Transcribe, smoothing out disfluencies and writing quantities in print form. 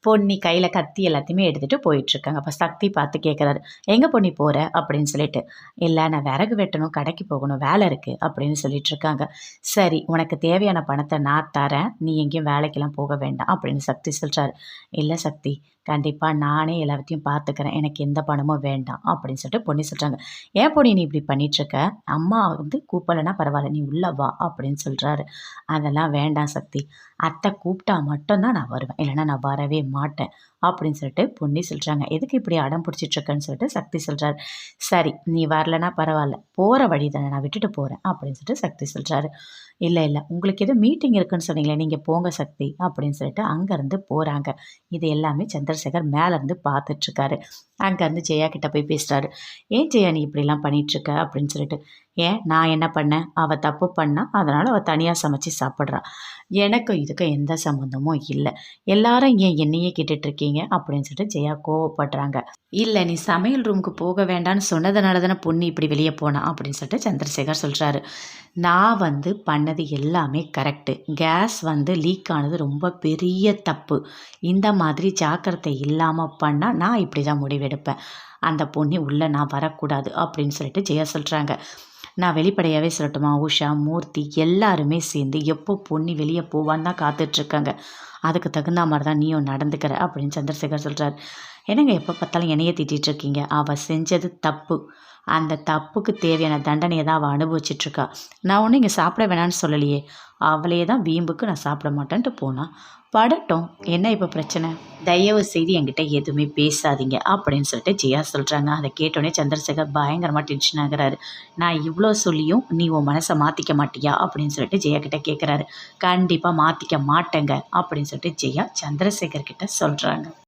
பொன்னி கையில் கத்தி எல்லாத்தையுமே எடுத்துகிட்டு போயிட்டுருக்காங்க. அப்போ சக்தி பார்த்து கேட்குறாரு, எங்கே பொன்னி போகிற அப்படின்னு சொல்லிட்டு. இல்லை, நான் விறகு வெட்டணும், கடைக்கு போகணும், வேலை இருக்குது அப்படின்னு சொல்லிட்டுருக்காங்க. சரி, உனக்கு தேவையான பணத்தை நான் தரேன், நீ எங்கேயும் வேலைக்கெல்லாம் போக வேண்டாம் அப்படின்னு சக்தி சொல்கிறாரு. இல்லை சக்தி, கண்டிப்பாக நானே எல்லாத்தையும் பார்த்துக்கிறேன், எனக்கு எந்த பணமும் வேண்டாம் அப்படின்னு சொல்லிட்டு பொன்னி சொல்கிறாங்க. ஏன் பொன்னி நீ இப்படி பண்ணிகிட்ருக்க? அம்மா கூப்பிடலைன்னா பரவாயில்ல, நீ உள்ளே வா அப்படின்னு சொல்கிறாரு. அதெல்லாம் வேண்டாம் சக்தி, அத்தை கூப்பிட்டா மட்டும்தான் நான் வருவேன், இல்லைன்னா நான் வரவே மாட்டேன் அப்படின்னு சொல்லிட்டு பொன்னி சொல்கிறாங்க. எதுக்கு இப்படி அடம் பிடிச்சிட்ருக்கன்னு சொல்லிட்டு சக்தி சொல்கிறாரு. சரி, நீ வரலன்னா பரவாயில்ல, போகிற வழி தானே, நான் விட்டுட்டு போகிறேன் அப்படின்னு சொல்லிட்டு சக்தி சொல்கிறாரு. இல்லை இல்லை, உங்களுக்கு எதுவும் மீட்டிங் இருக்குன்னு சொன்னீங்களே, நீங்கள் போங்க சக்தி அப்படின்னு சொல்லிட்டு அங்கேருந்து போகிறாங்க. இது எல்லாமே சந்திரசேகர் மேலேருந்து பார்த்துட்ருக்காரு. அங்கேருந்து ஜெயா கிட்ட போய் பேசுகிறாரு. ஏன் ஜெயா நீ இப்படிலாம் பண்ணிகிட்ருக்க அப்படின்னு சொல்லிட்டு. ஏன் நான் என்ன பண்ணேன்? அவள் தப்பு பண்ணா, அதனால் அவள் தனியாக சமைச்சு சாப்பிட்றா. எனக்கும் இதுக்கும் எந்த சம்மந்தமும் இல்லை. எல்லாரும் ஏன் என்னையே கேட்டுட்ருக்கீங்க அப்படின்னு சொல்லிட்டு ஜெயா கோவப்படுறாங்க. இல்லை, நீ சமையல் ரூமுக்கு போக வேண்டான்னு சொன்னதுனால தானே பொண்ணு இப்படி வெளியே போனா அப்படின்னு சொல்லிட்டு சந்திரசேகர் சொல்கிறாரு. நான் பண்ணது எல்லாமே கரெக்டு. கேஸ் லீக் ஆனது ரொம்ப பெரிய தப்பு. இந்த மாதிரி ஜாக்கிரதை இல்லாமல் பண்ணால் நான் இப்படி தான் முடிவெடுப்பேன். அந்த பொண்ணு உள்ளே நான் வரக்கூடாது அப்படின்னு சொல்லிட்டு ஜெயா சொல்கிறாங்க. நான் வெளிப்படையாகவே சொல்லட்டுமா, உஷா, மூர்த்தி எல்லாருமே சேர்ந்து எப்போ பொண்ணு வெளியே போவான்னு தான் காத்துட்ருக்காங்க. அதுக்கு தகுந்த மாதிரி தான் நீயும் நடந்துக்கிற அப்படின்னு சந்திரசேகர் சொல்கிறார். என்னங்க எப்போ பார்த்தாலும் என்னையே திட்டிகிட்ருக்கீங்க? அவள் செஞ்சது தப்பு. அந்த தப்புக்கு தேவையான தண்டனையை தான் அவள் அனுபவிச்சிட்ருக்கா. நான் ஒன்றும் இங்கே சாப்பிட வேணான்னு சொல்லலையே. அவளே தான் வீம்புக்கு நான் சாப்பிட மாட்டேன்ட்டு போனா. படட்டும், என்ன இப்போ பிரச்சனை? தயவு செய்து என்கிட்ட எதுவுமே பேசாதீங்க அப்படின்னு சொல்லிட்டு ஜெயா சொல்கிறாங்க. அதை கேட்டோடனே சந்திரசேகர் பயங்கரமாக டென்ஷன் ஆகிறாரு. நான் இவ்வளோ சொல்லியும் நீ உன் மனசை மாற்றிக்க மாட்டியா அப்படின்னு சொல்லிட்டு ஜெயா கிட்டே கேட்குறாரு. கண்டிப்பாக மாற்றிக்க மாட்டேங்க அப்படின்னு சொல்லிட்டு ஜெயா சந்திரசேகர் கிட்ட சொல்கிறாங்க.